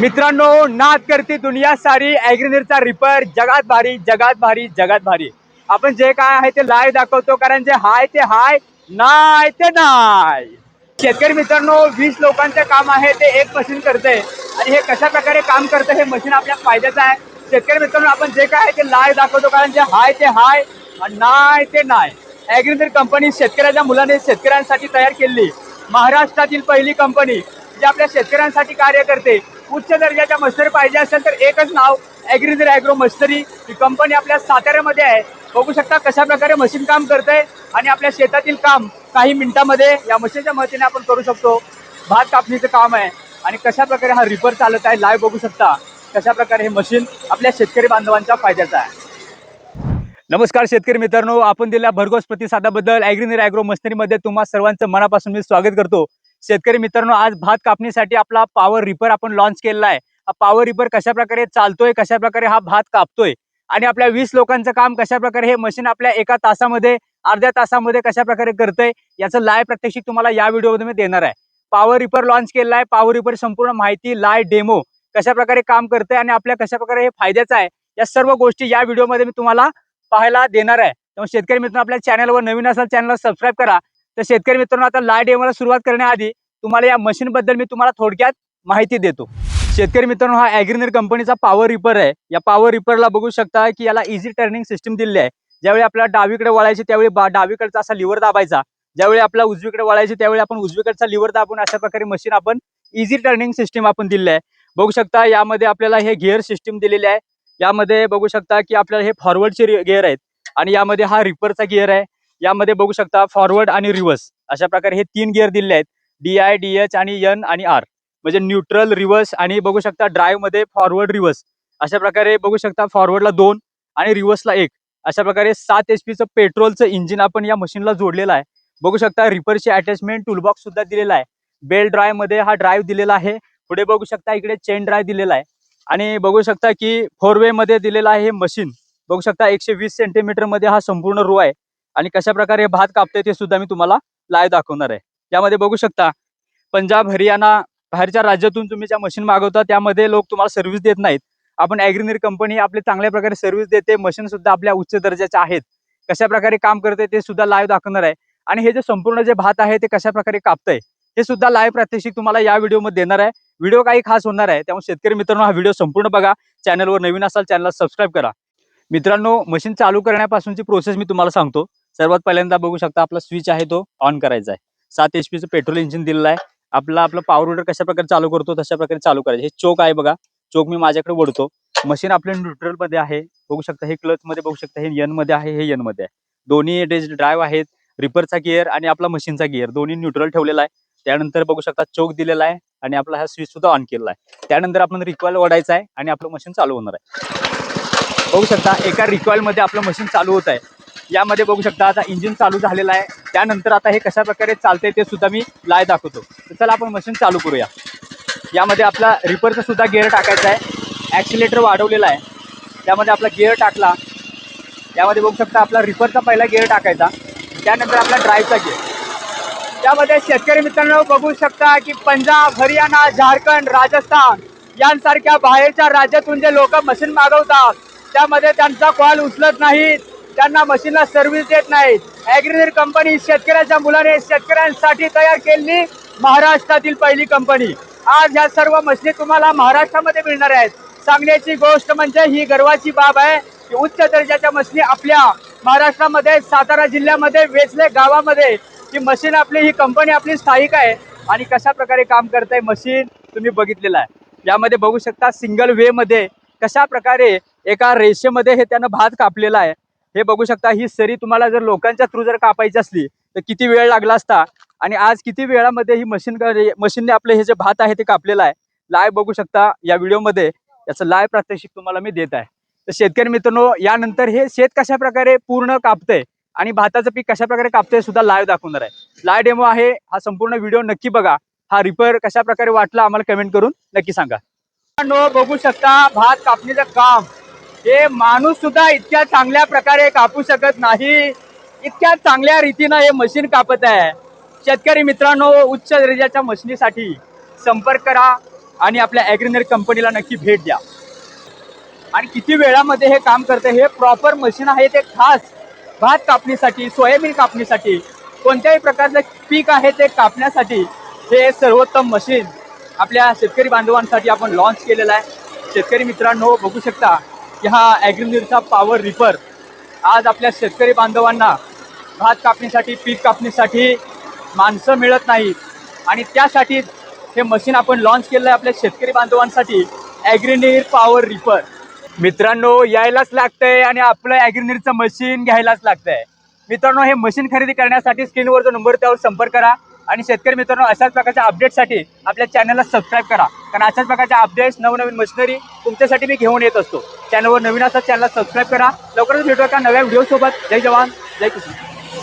मित्रांनो, नाद करते दुनिया सारी, ॲग्रीनीरचा रिपर जगात भारी जगात भारी जगात भारी. आपण जे काय आहे ते लाईव्ह दाखवतो, कारण जे हाय ते हाय, नाही ते नाही. शेतकरी मित्रांनो, 20 लोकांचे काम आहे ते एक मशीन करते आणि हे कशा प्रकारे काम करतं हे मशीन आपल्या फायद्याचं आहे. शेतकरी मित्रांनो, आपण जे काय आहे ते लाईव्ह दाखवतो, कारण जे हाय ते हाय आणि नाही ते नाही. ॲग्रीनीर कंपनी शेतकऱ्याच्या मुलाने शेतकऱ्यांसाठी तयार केलेली महाराष्ट्रातील पहिली कंपनी जी आपल्या शेतकऱ्यांसाठी कार्य करते. उच्च दर्जाच्या मशिनरी पाहिजे असेल तर एकच नाव, ॲग्रीनीर ॲग्रो मशिनरी. ही कंपनी आपल्या साताऱ्यामध्ये आहे. बघू शकता कशा प्रकारे मशीन काम करते आणि आपल्या शेतातील काम काही मिनिटांमध्ये या मशीनच्या मदतीने आपण करू शकतो. भात कापणीचं काम आहे आणि कशा प्रकारे हा रिपर चालत आहे लाईव्ह बघू शकता. कशा प्रकारे हे मशीन आपल्या शेतकरी बांधवांच्या फायद्याचं आहे. नमस्कार शेतकरी मित्रांनो, आपण दिलेल्या भरघोस प्रतिसादाबद्दल ॲग्रीनीर ॲग्रो मशिनरीमध्ये तुम्हा सर्वांचं मनापासून मी स्वागत करतो. शेतकरी मित्रांनो, आज भात कापणीसाठी आपला पॉवर रिपर आपण लॉन्च केलेला आहे. हा पॉवर रिपर कशा प्रकारे चालतोय, कशा प्रकारे हा भात कापतोय आणि आपल्या 20 लोकांचं काम कशा प्रकारे हे मशीन आपल्या एका तासामध्ये, अर्ध्या तासामध्ये कशा प्रकारे करतंय याचं लाईव्ह प्रात्यक्षिक तुम्हाला या व्हिडिओमध्ये मी देणार आहे. पॉवर रिपर लॉन्च केलेला आहे. पॉवर रिपर संपूर्ण माहिती, लाईव्ह डेमो कशा प्रकारे काम करतंय आणि आपल्या कशा प्रकारे हे फायद्याचं आहे, या सर्व गोष्टी या व्हिडिओमध्ये मी तुम्हाला पाहायला देणार आहे. त्यामुळे शेतकरी मित्रांनो, आपल्या चॅनलवर नवीन असाल चॅनलला सबस्क्राईब करा. तर शेतकरी मित्रांनो, आता लाईव्ह डेमोला सुरुवात करण्याआधी तुम्हाला या मशीन बद्दल मी तुम्हाला थोडक्यात माहिती देतो. शेतकरी मित्रांनो, हा ॲग्रीनीर कंपनीचा पॉवर रिपर आहे. या पॉवर रिपरला बघू शकता की याला इझी टर्निंग सिस्टीम दिलेली आहे. ज्यावेळी आपल्याला डावीकडे वळायचे त्यावेळी डावीकडचा असा लिव्हर दाबायचा, ज्यावेळी आपल्याला उजवीकडे वळायचे त्यावेळी आपण उजवीकडचा लिव्हर दाबून अशा प्रकारे मशीन आपण इझी टर्निंग सिस्टीम आपण दिलेली आहे. बघू शकता यामध्ये आपल्याला हे गिअर सिस्टीम दिलेली आहे. यामध्ये बघू शकता की आपल्याला हे फॉरवर्डचे गिअर आहेत आणि यामध्ये हा रिपरचा गिअर आहे. यामध्ये बघू शकता फॉरवर्ड आणि रिव्हर्स अशा प्रकारे हे 3 गिअर दिलेले आहेत. DI, DH आणि N आणि R, म्हणजे न्यूट्रल, रिव्हर्स आणि बघू शकता ड्राईव्ह मध्ये फॉरवर्ड रिव्हर्स अशा प्रकारे बघू शकता. फॉरवर्डला 2 आणि रिव्हर्सला 1 अशा प्रकारे 7 HP पेट्रोलचं इंजिन आपण या मशीनला जोडलेलं आहे. बघू शकता रिपरची अटॅचमेंट टूलबॉक्स सुद्धा दिलेला आहे. बेल ड्राईव्ह मध्ये हा ड्राईव्ह दिलेला आहे. पुढे बघू शकता इकडे चेन ड्राईव्ह दिलेला आहे आणि बघू शकता की 4 वे मध्ये दिलेला आहे हे मशीन. बघू शकता 120 सेंटीमीटर मध्ये हा संपूर्ण रो आहे आणि कशा प्रकारे भात कापते ते सुद्धा मी तुम्हाला लाईव्ह दाखवणार आहे. यामध्ये बघू शकता पंजाब, हरियाणा, बाहेरच्या राज्यातून तुम्ही ज्या मशीन मागवता त्यामध्ये लोक तुम्हाला सर्व्हिस देत नाहीत. आपण ॲग्रीनीर कंपनी आपले चांगल्या प्रकारे सर्व्हिस देते. मशीन सुद्धा आपल्या उच्च दर्जाच्या आहेत. कशा प्रकारे काम करते ते सुद्धा लाईव्ह दाखवणार आहे आणि हे जे संपूर्ण जे भात आहे ते कशा प्रकारे कापतंय हे सुद्धा लाईव्ह प्रात्यक्षिक तुम्हाला या व्हिडिओमध्ये देणार आहे. व्हिडिओ काही खास होणार आहे, त्यामुळे शेतकरी मित्रांनो हा व्हिडिओ संपूर्ण बघा. चॅनलवर नवीन असाल चॅनलला सबस्क्राईब करा. मित्रांनो, मशीन चालू करण्यापासूनची प्रोसेस मी तुम्हाला सांगतो. सर्वात पहिल्यांदा बघू शकता आपला स्विच आहे तो ऑन करायचा आहे. 7 HP पेट्रोल इंजिन दिलेलं आहे. आपलं पॉवर विडर कशा प्रकारे चालू करतो तशा प्रकारे चालू करायचं. हे चोक आहे बघा, चोक मी माझ्याकडे वळतो. मशीन आपल्या न्यूट्रल मध्ये आहे. बघू शकता हे क्लच मध्ये बघू शकता हे N मध्ये आहे, हे N मध्ये आहे. दोन्ही ड्राईव्ह आहेत. रिपरचा गिअर आणि आपला मशीनचा गिअर दोन्ही न्यूट्रल ठेवलेला आहे. त्यानंतर बघू शकता चोक दिलेला आहे आणि आपला हा स्विच सुद्धा ऑन केलेला आहे. त्यानंतर आपण रिकॉइल ओढायचा आहे आणि आपलं मशीन चालू होणार आहे. बघू शकता एका रिकॉइल मध्ये आपलं मशीन चालू होत आहे. यामध्ये बघू शकता आता इंजिन चालू झालेलं आहे. त्यानंतर आता हे कशा प्रकारे चालतंय ते सुद्धा मी लाईव्ह दाखवतो. तर चला आपण मशीन चालू करूया. यामध्ये आपला रिपरचा सुद्धा गिअर टाकायचा आहे. ॲक्सिलेटर वाढवलेला आहे. त्यामध्ये आपला गिअर टाकला. यामध्ये बघू शकता आपला रिपरचा पहिला गिअर टाकायचा, त्यानंतर आपला ड्राईव्हचा गिअर. त्यामध्ये शेतकरी मित्रांनो बघू शकता की पंजाब, हरियाणा, झारखंड, राजस्थान यांसारख्या बाहेरच्या राज्यातून जे लोक मशीन मागवतात त्यामध्ये त्यांचा कॉल उचलत नाहीत, त्यांना मशीनला सर्व्हिस देत नाहीत. ॲग्रीनीर कंपनी शेतकऱ्याच्या मुलाने शेतकऱ्यांसाठी तयार केलेली महाराष्ट्रातील पहिली कंपनी. आज ह्या सर्व मशीनी तुम्हाला महाराष्ट्रामध्ये मिळणार आहेत. सांगण्याची गोष्ट म्हणजे ही गर्वाची बाब आहे की उच्च दर्जाच्या मशीनी आपल्या महाराष्ट्रामध्ये सातारा जिल्ह्यामध्ये वेचले गावामध्ये ही मशीन आपली, ही कंपनी आपली स्थायिक आहे आणि कशा प्रकारे काम करते मशीन तुम्ही बघितलेलं आहे. यामध्ये बघू शकता सिंगल वे मध्ये कशा प्रकारे एका रेषेमध्ये हे त्यानं भात कापलेला आहे. हे बघू शकता. ही सरी तुम्हाला जर लोकांच्या थ्रू जर कापायची असली तर किती वेळ लागला असता आणि आज किती वेळामध्ये ही मशीनने आपले हे जे भात आहे ते कापलेलं आहे. लाईव्ह बघू शकता या व्हिडिओमध्ये, याचं लाईव्ह प्रात्यक्षिक तुम्हाला मी देत आहे. तर शेतकरी मित्रांनो, यानंतर हे शेत कशा प्रकारे पूर्ण कापतंय आणि भाताचं पीक कशा प्रकारे कापतंय सुद्धा लाईव्ह दाखवणार आहे. लाईव्ह डेमो आहे हा. संपूर्ण व्हिडिओ नक्की बघा. हा रिपर कशा प्रकारे वाटला आम्हाला कमेंट करून नक्की सांगा. बघू शकता भात कापणीचं काम हे माणूस सुद्धा इतक्या चांगल्या प्रकारे कापू शकत नाही. इतक्या चांगल्या रीतीनं हे मशीन कापत आहे. शेतकरी मित्रांनो, उच्च दर्जाच्या मशिनीसाठी संपर्क करा. आणि आपल्या ॲग्रिनर कंपनीला नक्की भेट द्या. आणि किती वेळामध्ये हे काम करतं, हे प्रॉपर मशीन आहे. ते खास भात कापणीसाठी, सोयाबीन कापणीसाठी, कोणत्याही प्रकारचं पीक आहे ते कापण्यासाठी हे सर्वोत्तम मशीन आपल्या शेतकरी बांधवांसाठी आपण लॉन्च केलेला आहे. शेतकरी मित्रांनो, बघू शकता की हा ॲग्रिनरचा पॉवर रिपर आज आपल्या शेतकरी बांधवांना भात कापणीसाठी, पीक कापणीसाठी माणसं मिळत नाहीत आणि त्यासाठी हे मशीन आपण लॉन्च केलं आहे आपल्या शेतकरी बांधवांसाठी, ॲग्रिनर पॉवर रिपर. मित्रांनो, यायलाच लागतंय आणि आपलं ॲग्रिनरचं मशीन घ्यायलाच लागतंय. मित्रांनो, हे मशीन खरेदी करण्यासाठी स्क्रीनवर जो नंबर त्यावर संपर्क करा. आणि शेतकरी मित्रांनो, अशाच प्रकारच्या अपडेटसाठी आपल्या चॅनलला सबस्क्राईब करा, कारण अशाच प्रकारच्या अपडेट्स, नवनवीन मशिनरी तुमच्यासाठी मी घेऊन येत असतो. चॅनलवर नवीन असतात, चॅनलला सबस्क्राईब करा. लवकरच भेटूया का नव्या व्हिडिओसोबत. जय जवान, जय किसान.